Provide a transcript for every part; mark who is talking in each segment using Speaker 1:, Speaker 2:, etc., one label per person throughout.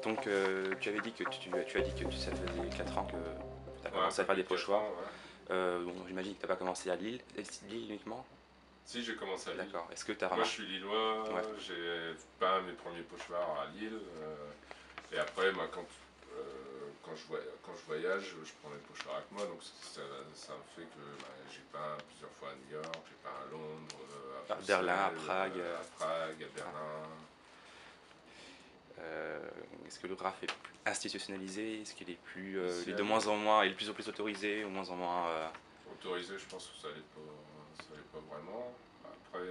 Speaker 1: Donc, tu avais dit que tu as dit que ça faisait 4 ans que tu as
Speaker 2: Ouais, un
Speaker 1: commencé à
Speaker 2: peu
Speaker 1: faire
Speaker 2: plus
Speaker 1: des
Speaker 2: de 4 ans,
Speaker 1: pochoirs.
Speaker 2: ouais.
Speaker 1: Bon, j'imagine que tu n'as pas commencé à Lille, Lille uniquement.
Speaker 2: Si, j'ai commencé à Lille.
Speaker 1: D'accord. Est-ce que tu as
Speaker 2: Moi, je
Speaker 1: remarqué?
Speaker 2: suis lillois,
Speaker 1: Ouais.
Speaker 2: j'ai peint mes premiers pochoirs à Lille. Et après, moi, quand je voyage, je prends mes pochoirs avec moi. Donc, ça fait que j'ai peint plusieurs fois à New York, j'ai peint à Londres, à
Speaker 1: À Berlin, à
Speaker 2: Bruxelles,
Speaker 1: Prague.
Speaker 2: à Prague, à
Speaker 1: Ouais.
Speaker 2: Berlin.
Speaker 1: Euh, Est-ce que le graphe est plus institutionnalisé? Est-ce qu'il est plus, il
Speaker 2: Ici
Speaker 1: est
Speaker 2: à
Speaker 1: de moins
Speaker 2: Lille,
Speaker 1: en moins, il est de plus en plus autorisé, ou moins en moins
Speaker 2: autorisé, je pense que ça l'est pas vraiment. Après,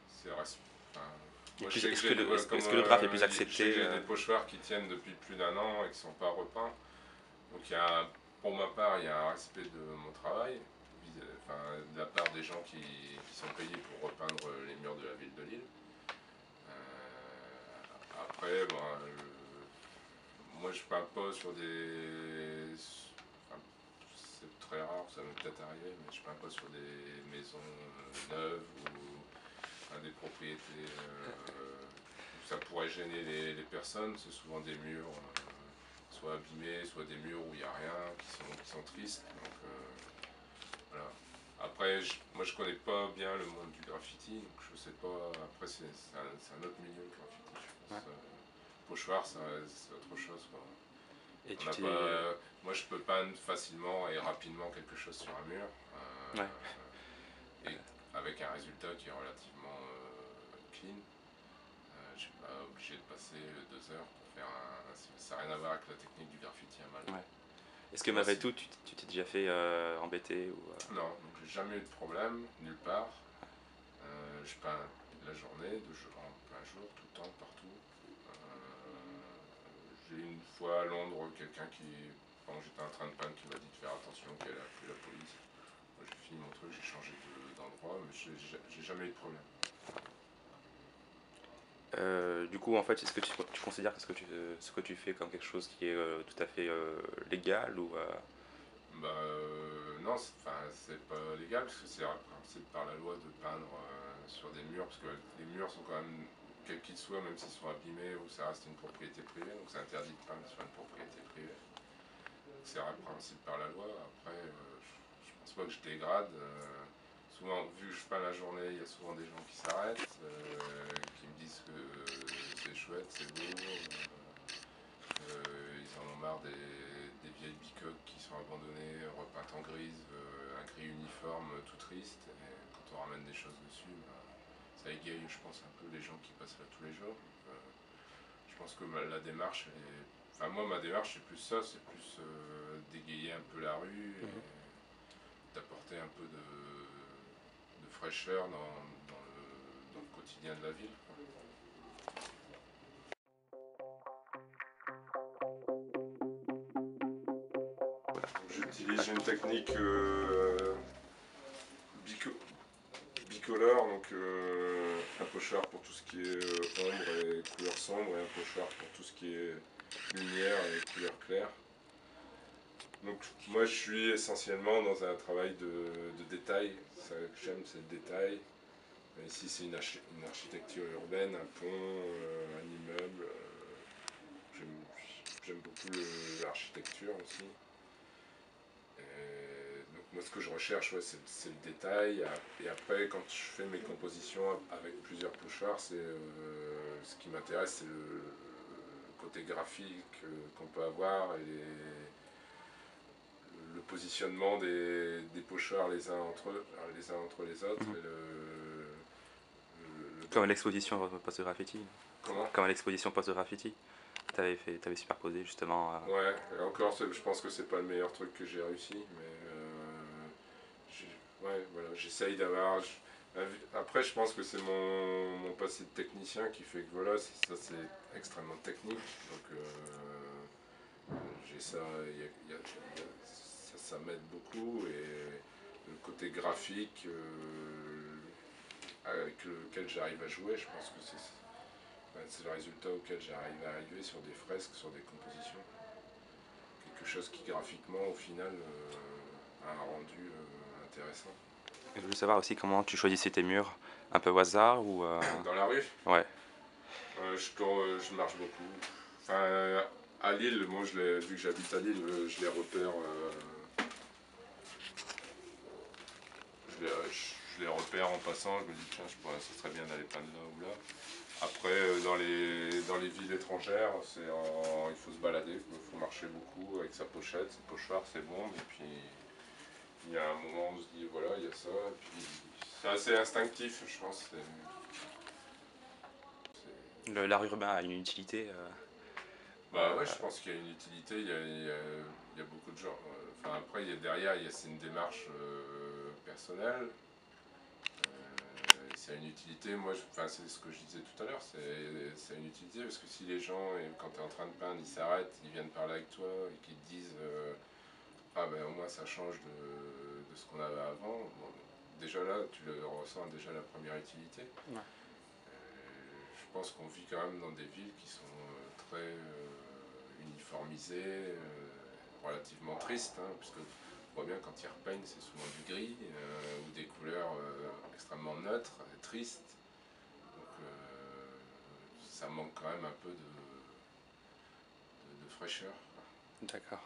Speaker 2: c'est enfin, moi, je sais que j'ai
Speaker 1: est-ce que le graphe est plus
Speaker 2: je sais que
Speaker 1: accepté
Speaker 2: j'ai des pochoirs qui tiennent depuis plus d'un an et qui sont pas repeints. Donc pour ma part, il y a un respect de mon travail, enfin, de la part des gens qui sont payés pour repeindre les murs de la ville de Lille. Après, moi je peins pas sur des. Enfin, c'est très rare, ça m'est peut-être arrivé, mais je peins pas sur des maisons neuves ou des propriétés où ça pourrait gêner les personnes. C'est souvent des murs soit abîmés, soit des murs où il n'y a rien, qui sont tristes. Donc voilà. Après, moi je connais pas bien le monde du graffiti, donc je sais pas. Après, c'est un autre milieu, le graffiti, je
Speaker 1: ouais.
Speaker 2: pense. Pochoir, c'est autre chose, quoi.
Speaker 1: Et
Speaker 2: On
Speaker 1: tu
Speaker 2: n'a
Speaker 1: t'es.
Speaker 2: pas. Moi, je peux peindre facilement et rapidement quelque chose sur un mur,
Speaker 1: Ouais.
Speaker 2: et avec un résultat qui est relativement clean. Je suis pas obligé de passer 2 heures pour faire un. Ça n'a rien à voir avec la technique du graffiti à mal.
Speaker 1: Ouais. Est-ce que
Speaker 2: Moi,
Speaker 1: malgré tout, tu t'es déjà fait embêter ou
Speaker 2: non, donc j'ai jamais eu de problème, nulle part. Je peins la journée, en plein jour, tout le temps, partout. J'ai une fois à Londres quelqu'un pendant que j'étais en train de peindre, qui m'a dit de faire attention, qu'elle a appelé la police. Moi j'ai fini mon truc, j'ai changé d'endroit, mais j'ai jamais eu de problème.
Speaker 1: du coup, en fait, est-ce que tu considères que ce que tu fais comme quelque chose qui est tout à fait légal ou
Speaker 2: Non, c'est pas légal, parce que c'est c'est par la loi de peindre sur des murs, parce que les murs sont quand même, quels qu'ils soient, même s'ils sont abîmés, ou ça reste une propriété privée, donc c'est interdit de peindre sur une propriété privée. C'est répréhensible par la loi. Après, je pense pas que je dégrade. Souvent, vu que je peins la journée, il y a souvent des gens qui s'arrêtent, qui me disent que c'est chouette, c'est beau. Ils en ont marre des vieilles bicoques qui sont abandonnées, repeintes en grise, un gris uniforme tout triste. Et quand on ramène des choses dessus, ça égaye, je pense, un peu les gens qui passent là tous les jours. Je pense que la démarche est. Enfin, moi, ma démarche, c'est plus ça, c'est plus d'égayer un peu la rue et
Speaker 1: Mhm.
Speaker 2: d'apporter un peu de fraîcheur dans le quotidien de la ville, quoi. J'utilise une technique bico- bicolore, donc un pochoir pour tout ce qui est ombre et couleur sombre, et un pochoir pour tout ce qui est lumière et couleur claire. Donc moi je suis essentiellement dans un travail de détail. Ça que j'aime, c'est le détail. Ici c'est une architecture urbaine, un pont, un immeuble. J'aime beaucoup l'architecture aussi. Donc moi ce que je recherche, ouais, c'est le détail. Et après quand je fais mes compositions avec plusieurs pochards, ce qui m'intéresse, c'est le côté graphique qu'on peut avoir, et le positionnement des pochards les uns entre les autres.
Speaker 1: Mhm.
Speaker 2: Et
Speaker 1: Comme à l'exposition post graffiti.
Speaker 2: comment.
Speaker 1: Comme à l'exposition post graffiti. T'avais superposé justement.
Speaker 2: Ouais, et encore, je pense que c'est pas le meilleur truc que j'ai réussi, mais ouais, voilà, j'essaye d'avoir. Après, je pense que c'est mon passé de technicien qui fait que voilà, ça c'est extrêmement technique. Donc j'ai ça, ça m'aide beaucoup, et le côté graphique avec lequel j'arrive à jouer, je pense que c'est le résultat auquel j'arrive à arriver sur des fresques, sur des compositions. Quelque chose qui graphiquement au final a un rendu intéressant.
Speaker 1: Je voulais savoir aussi comment tu choisissais tes murs, un peu au hasard ou
Speaker 2: Dans la rue,
Speaker 1: ouais.
Speaker 2: je marche beaucoup. Enfin, à Lille, moi, vu que j'habite à Lille, je les repère. Je les repère en passant. Je me dis, tiens, ça serait bien d'aller peindre là ou là. Après, dans les villes étrangères, il faut se balader, il faut marcher beaucoup avec sa pochette, ses pochoirs, ses bombes, et puis il y a un moment où on se dit, voilà, il y a ça, et puis c'est assez instinctif, je pense.
Speaker 1: L'art urbain a une utilité.
Speaker 2: Bah ouais, je pense qu'il y a une utilité, il y a beaucoup de gens. Enfin, après, derrière, c'est une démarche personnelle. C'est une utilité, enfin, c'est ce que je disais tout à l'heure, c'est une utilité parce que si les gens, quand tu es en train de peindre, ils s'arrêtent, ils viennent parler avec toi et qu'ils te disent ah ben au moins ça change de ce qu'on avait avant, bon, déjà là, tu le ressens déjà la première utilité.
Speaker 1: Ouais.
Speaker 2: Je pense qu'on vit quand même dans des villes qui sont très uniformisées, relativement tristes, hein, puisque on voit bien quand ils repeignent, c'est souvent du gris ou des couleurs extrêmement neutres, tristes. Donc ça manque quand même un peu de fraîcheur.
Speaker 1: D'accord.